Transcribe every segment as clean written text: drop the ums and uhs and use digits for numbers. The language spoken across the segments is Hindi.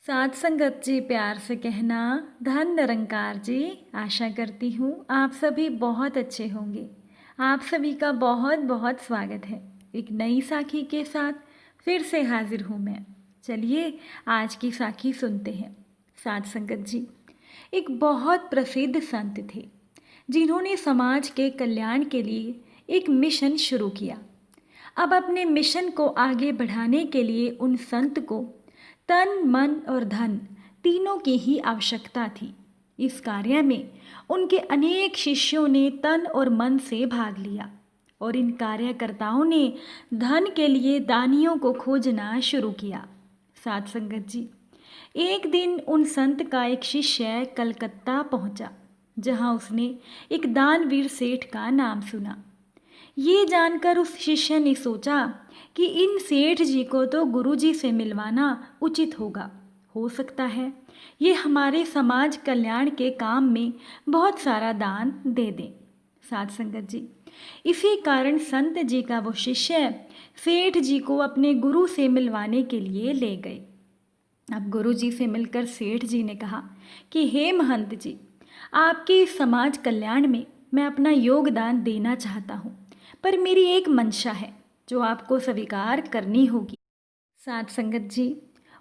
साथ संगत जी, प्यार से कहना धन निरंकार जी। आशा करती हूँ आप सभी बहुत अच्छे होंगे। आप सभी का बहुत बहुत स्वागत है। एक नई साखी के साथ फिर से हाजिर हूँ मैं। चलिए आज की साखी सुनते हैं। साथ संगत जी, एक बहुत प्रसिद्ध संत थे जिन्होंने समाज के कल्याण के लिए एक मिशन शुरू किया। अब अपने मिशन को आगे बढ़ाने के लिए उन संत को तन मन और धन तीनों की ही आवश्यकता थी। इस कार्य में उनके अनेक शिष्यों ने तन और मन से भाग लिया और इन कार्यकर्ताओं ने धन के लिए दानियों को खोजना शुरू किया। साथ संगत जी, एक दिन उन संत का एक शिष्य कलकत्ता पहुंचा, जहां उसने एक दानवीर सेठ का नाम सुना। ये जानकर उस शिष्य ने सोचा कि इन सेठ जी को तो गुरु जी से मिलवाना उचित होगा। हो सकता है ये हमारे समाज कल्याण के काम में बहुत सारा दान दे दें। साथ संगत जी, इसी कारण संत जी का वो शिष्य सेठ जी को अपने गुरु से मिलवाने के लिए ले गए। अब गुरु जी से मिलकर सेठ जी ने कहा कि हे महंत जी, आपके इस समाज कल्याण में मैं अपना योगदान देना चाहता हूँ, पर मेरी एक मंशा है जो आपको स्वीकार करनी होगी। साथ संगत जी,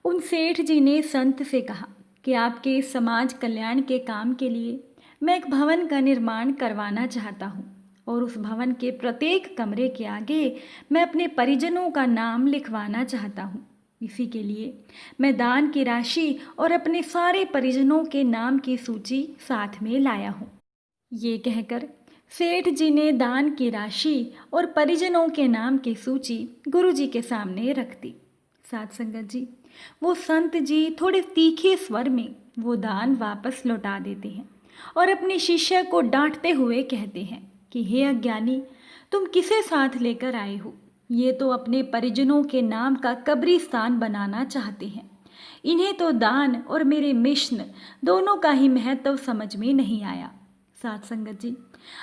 उन सेठ जी ने संत से कहा कि आपके इस समाज कल्याण के काम के लिए मैं एक भवन का निर्माण करवाना चाहता हूँ और उस भवन के प्रत्येक कमरे के आगे मैं अपने परिजनों का नाम लिखवाना चाहता हूँ। इसी के लिए मैं दान की राशि और अपने सारे परिजनों के नाम की सूची साथ में लाया हूँ। ये कहकर सेठ जी ने दान की राशि और परिजनों के नाम की सूची गुरु जी के सामने रख दी। साथ संगत जी, वो संत जी थोड़े तीखे स्वर में वो दान वापस लौटा देते हैं और अपने शिष्य को डांटते हुए कहते हैं कि हे अज्ञानी, तुम किसे साथ लेकर आए हो? ये तो अपने परिजनों के नाम का कब्रिस्तान बनाना चाहते हैं। इन्हें तो दान और मेरे मिशन दोनों का ही महत्व समझ में नहीं आया। साथ संगत जी,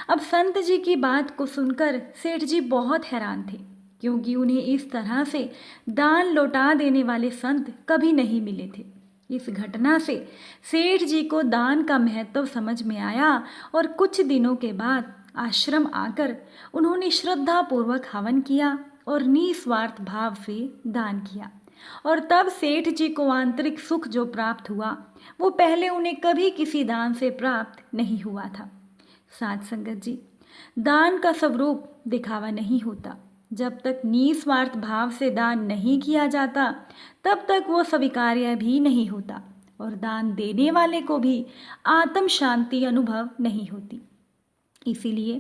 अब संत जी की बात को सुनकर सेठ जी बहुत हैरान थे, क्योंकि उन्हें इस तरह से दान लौटा देने वाले संत कभी नहीं मिले थे। इस घटना से सेठ जी को दान का महत्व समझ में आया और कुछ दिनों के बाद आश्रम आकर उन्होंने श्रद्धापूर्वक हवन किया और निस्वार्थ भाव से दान किया। और तब सेठ जी को आंतरिक सुख जो प्राप्त हुआ, वो पहले उन्हें कभी किसी दान से प्राप्त नहीं हुआ था। साथ संगत जी, दान का स्वरूप दिखावा नहीं होता। जब तक निस्वार्थ भाव से दान नहीं किया जाता, तब तक वो स्वीकार्य भी नहीं होता और दान देने वाले को भी आत्म शांति अनुभव नहीं होती। इसीलिए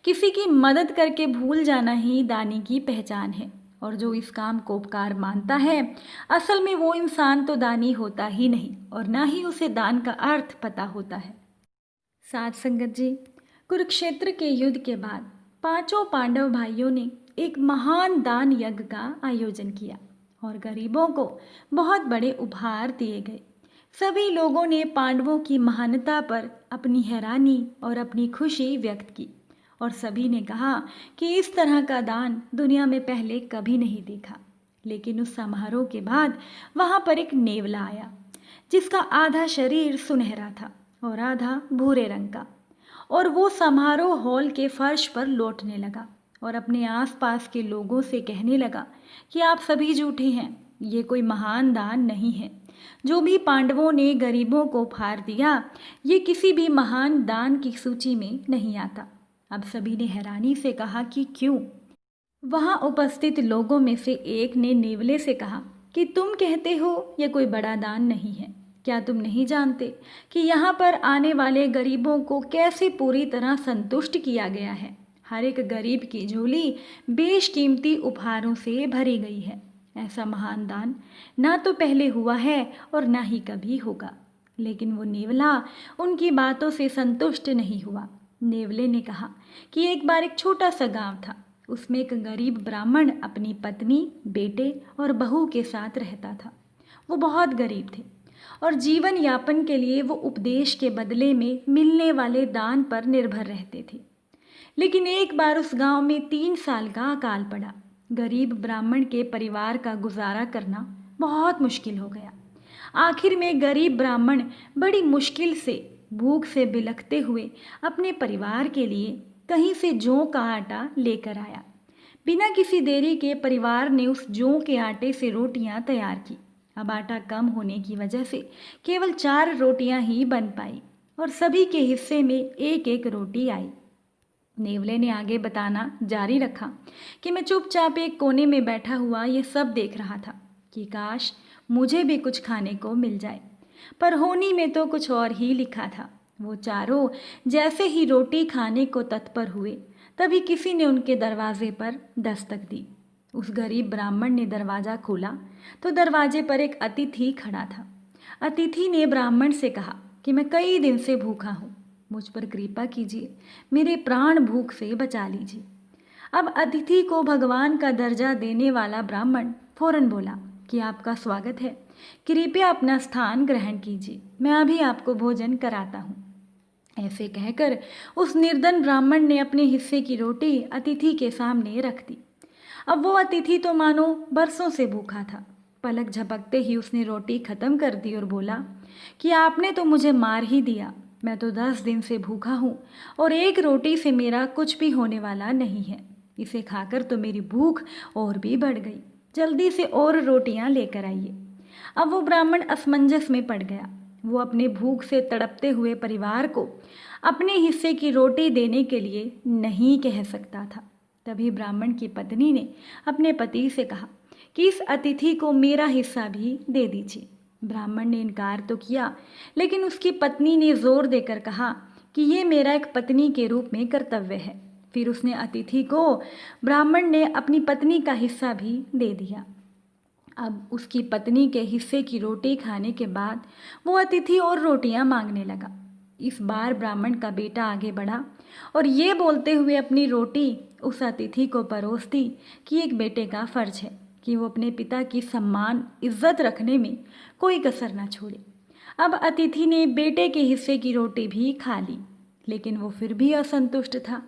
किसी की मदद करके भूल जाना ही दानी की पहचान है, और जो इस काम को उपकार मानता है, असल में वो इंसान तो दानी होता ही नहीं और ना ही उसे दान का अर्थ पता होता है। साथ संगत जी, कुरुक्षेत्र के युद्ध के बाद पांचों पांडव भाइयों ने एक महान दान यज्ञ का आयोजन किया और गरीबों को बहुत बड़े उपहार दिए गए। सभी लोगों ने पांडवों की महानता पर अपनी हैरानी और अपनी खुशी व्यक्त की और सभी ने कहा कि इस तरह का दान दुनिया में पहले कभी नहीं देखा। लेकिन उस समारोह के बाद वहां पर एक नेवला आया, जिसका आधा शरीर सुनहरा था और आधा भूरे रंग का, और वो समारोह हॉल के फर्श पर लौटने लगा और अपने आसपास के लोगों से कहने लगा कि आप सभी झूठे हैं, ये कोई महान दान नहीं है। जो भी पांडवों ने गरीबों को उपहार दिया, ये किसी भी महान दान की सूची में नहीं आता। अब सभी ने हैरानी से कहा कि क्यों? वहां उपस्थित लोगों में से एक ने नेवले से कहा कि तुम कहते हो ये कोई बड़ा दान नहीं है, क्या तुम नहीं जानते कि यहाँ पर आने वाले गरीबों को कैसे पूरी तरह संतुष्ट किया गया है? हर एक गरीब की झोली बेशकीमती उपहारों से भरी गई है। ऐसा महान दान ना तो पहले हुआ है और ना ही कभी होगा। लेकिन वो नेवला उनकी बातों से संतुष्ट नहीं हुआ। नेवले ने कहा कि एक बार एक छोटा सा गांव था, उसमें एक गरीब ब्राह्मण अपनी पत्नी, बेटे और बहू के साथ रहता था। वो बहुत गरीब थे और जीवन यापन के लिए वो उपदेश के बदले में मिलने वाले दान पर निर्भर रहते थे। लेकिन एक बार उस गांव में 3 साल का अकाल पड़ा। गरीब ब्राह्मण के परिवार का गुजारा करना बहुत मुश्किल हो गया। आखिर में गरीब ब्राह्मण बड़ी मुश्किल से भूख से बिलखते हुए अपने परिवार के लिए कहीं से जौ का आटा लेकर आया। बिना किसी देरी के परिवार ने उस जौ के आटे से रोटियां तैयार की। अब आटा कम होने की वजह से केवल 4 रोटियां ही बन पाई और सभी के हिस्से में एक एक रोटी आई। नेवले ने आगे बताना जारी रखा कि मैं चुपचाप एक कोने में बैठा हुआ ये सब देख रहा था कि काश मुझे भी कुछ खाने को मिल जाए, पर होनी में तो कुछ और ही लिखा था। वो चारों जैसे ही रोटी खाने को तत्पर हुए, तभी किसी ने उनके दरवाजे पर दस्तक दी। उस गरीब ब्राह्मण ने दरवाज़ा खोला तो दरवाजे पर एक अतिथि खड़ा था। अतिथि ने ब्राह्मण से कहा कि मैं कई दिन से भूखा हूँ, मुझ पर कृपा कीजिए, मेरे प्राण भूख से बचा लीजिए। अब अतिथि को भगवान का दर्जा देने वाला ब्राह्मण फौरन बोला कि आपका स्वागत है, कृपया अपना स्थान ग्रहण कीजिए, मैं अभी आपको भोजन कराता हूँ। ऐसे कहकर उस निर्धन ब्राह्मण ने अपने हिस्से की रोटी अतिथि के सामने रख दी। अब वो अतिथि तो मानो बरसों से भूखा था। पलक झपकते ही उसने रोटी खत्म कर दी और बोला कि आपने तो मुझे मार ही दिया, मैं तो 10 दिन से भूखा हूँ और एक रोटी से मेरा कुछ भी होने वाला नहीं है। इसे खाकर तो मेरी भूख और भी बढ़ गई, जल्दी से और रोटियाँ लेकर आइए। अब वो ब्राह्मण असमंजस में पड़ गया। वो अपने भूख से तड़पते हुए परिवार को अपने हिस्से की रोटी देने के लिए नहीं कह सकता था। तभी ब्राह्मण की पत्नी ने अपने पति से कहा कि इस अतिथि को मेरा हिस्सा भी दे दीजिए। ब्राह्मण ने इनकार तो किया, लेकिन उसकी पत्नी ने जोर देकर कहा कि ये मेरा एक पत्नी के रूप में कर्तव्य है। फिर उसने अतिथि को ब्राह्मण ने अपनी पत्नी का हिस्सा भी दे दिया। अब उसकी पत्नी के हिस्से की रोटी खाने के बाद वो अतिथि और रोटियां मांगने लगा। इस बार ब्राह्मण का बेटा आगे बढ़ा और ये बोलते हुए अपनी रोटी उस अतिथि को परोस दी कि एक बेटे का फर्ज है कि वो अपने पिता की सम्मान इज्जत रखने में कोई कसर ना छोड़े। अब अतिथि ने बेटे के हिस्से की रोटी भी खा ली, लेकिन वो फिर भी असंतुष्ट था।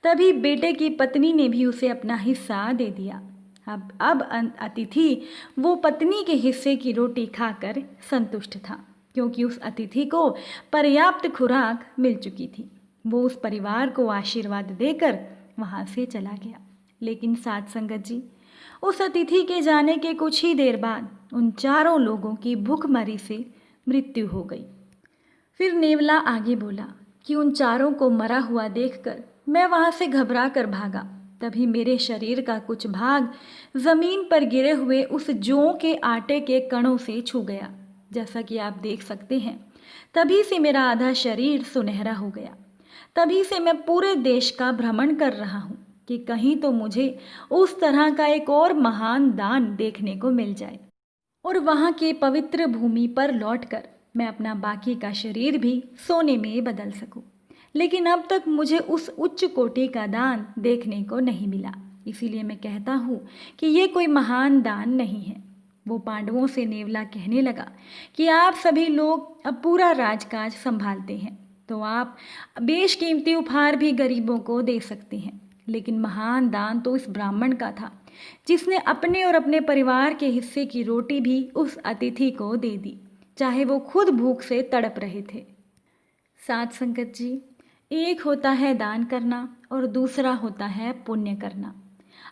तभी बेटे की पत्नी ने भी उसे अपना हिस्सा दे दिया। अब अतिथि वो पत्नी के हिस्से की रोटी खाकर संतुष्ट था, क्योंकि उस अतिथि को पर्याप्त खुराक मिल चुकी थी। वो उस परिवार को आशीर्वाद देकर वहाँ से चला गया। लेकिन साथ संगत जी, उस अतिथि के जाने के कुछ ही देर बाद उन चारों लोगों की भूखमरी से मृत्यु हो गई। फिर नेवला आगे बोला कि उन चारों को मरा हुआ देखकर मैं वहाँ से घबरा कर भागा। तभी मेरे शरीर का कुछ भाग जमीन पर गिरे हुए उस जौ के आटे के कणों से छू गया। जैसा कि आप देख सकते हैं, तभी से मेरा आधा शरीर सुनहरा हो गया। तभी से मैं पूरे देश का भ्रमण कर रहा हूँ कि कहीं तो मुझे उस तरह का एक और महान दान देखने को मिल जाए और वहाँ के पवित्र भूमि पर लौटकर मैं अपना बाकी का शरीर भी सोने में बदल सकूं। लेकिन अब तक मुझे उस उच्च कोटि का दान देखने को नहीं मिला, इसीलिए मैं कहता हूँ कि ये कोई महान दान नहीं है। वो पांडवों से नेवला कहने लगा कि आप सभी लोग अब पूरा राजकाज संभालते हैं, तो आप बेशकीमती उपहार भी गरीबों को दे सकते हैं, लेकिन महान दान तो इस ब्राह्मण का था जिसने अपने और अपने परिवार के हिस्से की रोटी भी उस अतिथि को दे दी, चाहे वो खुद भूख से तड़प रहे थे। साथ संगत जी, एक होता है दान करना और दूसरा होता है पुण्य करना।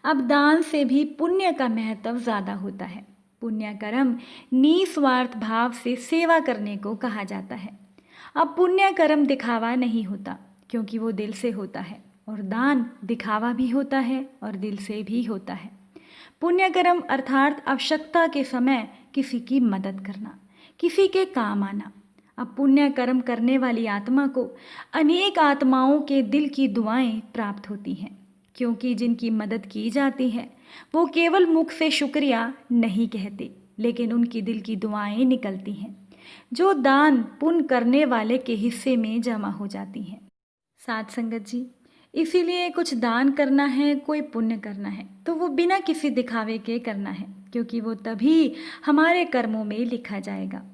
अब दान से भी पुण्य का महत्व ज़्यादा होता है। पुण्य कर्म निस्वार्थ भाव से सेवा करने को कहा जाता है। अब पुण्य कर्म दिखावा नहीं होता, क्योंकि वो दिल से होता है, और दान दिखावा भी होता है और दिल से भी होता है। पुण्य कर्म अर्थात आवश्यकता के समय किसी की मदद करना, किसी के काम आना। अब पुण्य कर्म करने वाली आत्मा को अनेक आत्माओं के दिल की दुआएं प्राप्त होती हैं, क्योंकि जिनकी मदद की जाती है वो केवल मुख से शुक्रिया नहीं कहते, लेकिन उनकी दिल की दुआएं निकलती हैं, जो दान पुण्य करने वाले के हिस्से में जमा हो जाती हैं। साथ संगत जी, इसीलिए कुछ दान करना है, कोई पुण्य करना है, तो वो बिना किसी दिखावे के करना है, क्योंकि वो तभी हमारे कर्मों में लिखा जाएगा।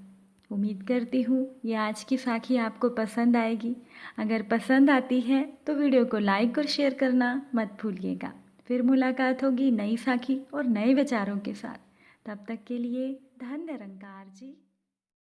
उम्मीद करती हूँ ये आज की साखी आपको पसंद आएगी। अगर पसंद आती है तो वीडियो को लाइक और शेयर करना मत भूलिएगा। फिर मुलाकात होगी नई साखी और नए विचारों के साथ। तब तक के लिए धन निरंकार जी।